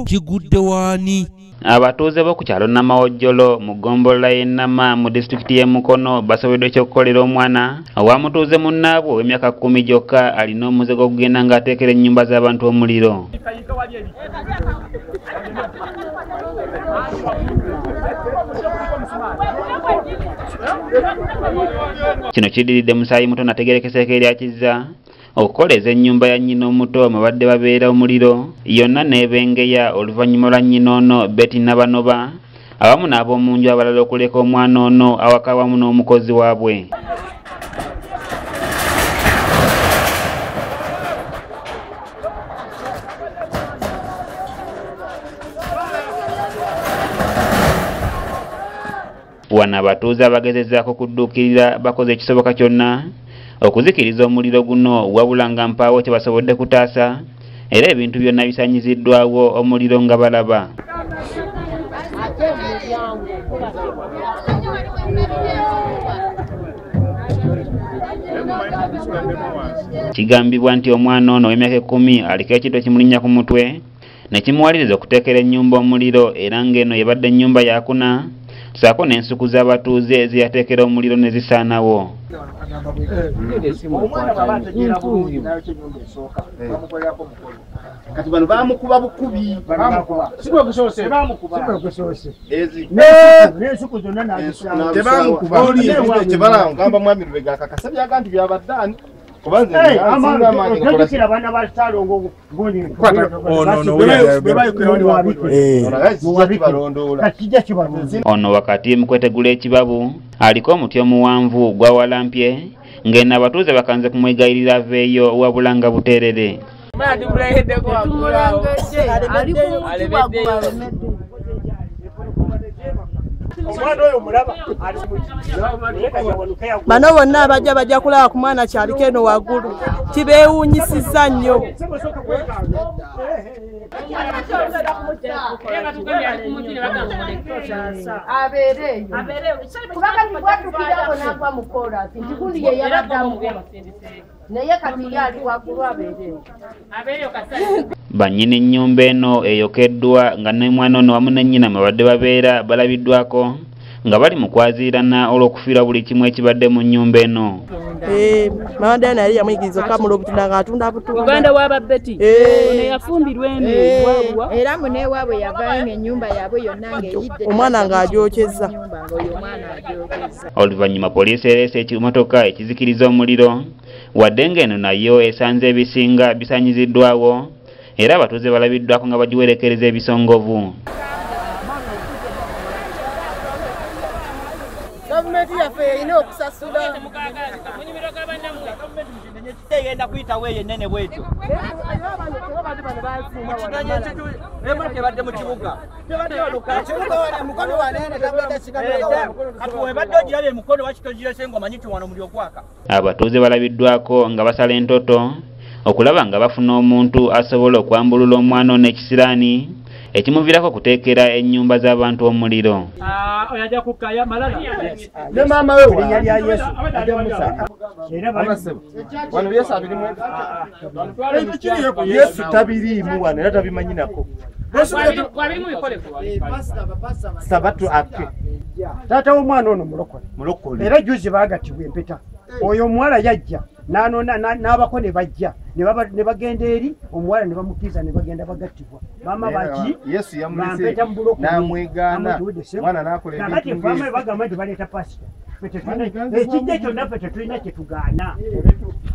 kigudde waani. Abatuuze b'oku kyalo Namawojjolo mu ggombolola y'e Nama mu disitulikiti y'e Mukono basoboddwa ekyokukolera omwana owamutuuze munnaabwe ow'emyaka 10 gyokka alina omuzigo ogugenda ng'ateekera ennyumba z'abantu omuliro. Kino kiddiridde Musaayi Muto nategeerekeseeko eryakizza okukoleza ennyumba ya nnyina omuto mwe badde babeera omuliro yonna n'ebengeya oluvannyuma lwa nnyina ono Betty Nabanoba awamu n'ab'omu nju abalala okuleka omwana ono awaka awamu n'omukozi waabwe. Wano abatuuze abagezezzaako kudduukirira bakoze ekisoboka kyonna okuzikiriza omuliro guno wabula nga mpaawo kye basobodde kutaasa era ebintu byonna bisanyiziddwawo omuliro nga balaba. Kigambibwa nti omwana ono ow'emyaka 10 aliko ekitwe kimulinnya ku mutwe ne kimuwaliriza okuteekera ennyumba omuliro era ng'eno yebadde ennyumba yakuna saako n'ensuku z'abatuuze eziyateekera omuliro ne zisaanawo. Kati bano bamukuba bukubi sikwe kusoose n'ensuku zonna n'azisaanawo tebamukuba oli kibala ngamba mwami Lubega akakasabye aganti byabaddaani ono wakati mu kwetegula ekibabu aliko omuti omuwanvu gwa walampye ng'eno abatuuze bakanze kumwegayirira aveeyo wabula nga buteerere. Bano bonna abajja kulaba ku mwana kyaliko eno waggulu kibeewuunyisizza nnyo. Bannyini nnyumba eno eyokeddwa nga ne mwana ono wamu ne nnyina mwe badde babeera balabiddwako nga bali mu kwaziirana olw'okufiirwa buli kimu ekibadde mu nnyumba eno. Mawanda eno yali yamuyigiriza okamula obutunda ng'atunda butunda. Uganda w'aba Betty ono yafumbirwa eno ewaabwa era mu n'ewaabwe yavaayo ng'ennyumba yaabwe yonna ng'eyidde omwana ng'agyokyezza. Oluvannyuma poliisi ereese ekimotoka ekizikiriza omuliro wadde ng'eno nayo esanze ebisinga bisanyiziddwawo era abatuuze balabiddwako nga bagiwerekereza ebisongovu. Gavumenti yaffe erina okusasula egenda kuyitawo eyo ennene bwetyo ebadde mu kibuga ebadde ogiraba emukono wakitogirese ng'omanyi ti wano muli okwaka. Abatuuze balabiddwako nga basala entoto okulaba nga bafuna omuntu asobola okwambulula omwana ono ekisiraani ekimuviirako okuteekera ennyumba z'abantu omuliro. Oyajja kukkaya malala ne maama we erinnya lya Yesu wano Yesu abirimu Yesu tabiriimu wano era tabimanyi nako sabatu ake taata w'omwana ono mulokole era juzi baagatibwa empeta oyo omuwala yajja n'abako ne bajja ne bagenda eri omuwala ne bamukiiza ne bagenda bagattibwa maama baki Yesu yamulise n'amwegaana mwana n'akola ebintu ng'ebyo bagamba nti baleeta pasita ekijja kyonna ffe tetulina kyetugaana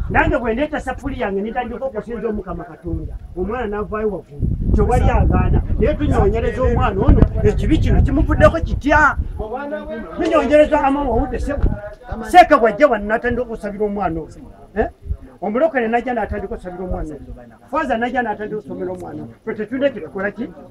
nange bwe ndeeta sapuli yange nitandika okusinza omukama Katonda omwana n'avaayo waggulu tewali agaana naye tunyonyereza omwana ono ekibi kino kimuvuddeko kitya tunyonyereza ama wawudde sebo seeka bwajja wano n'atandika okusabira omwana ono omulokole najja n'atandika okusabira omwana ono faza najja n'atandika okusomera omwana ono ffe tetulina kyetukola ki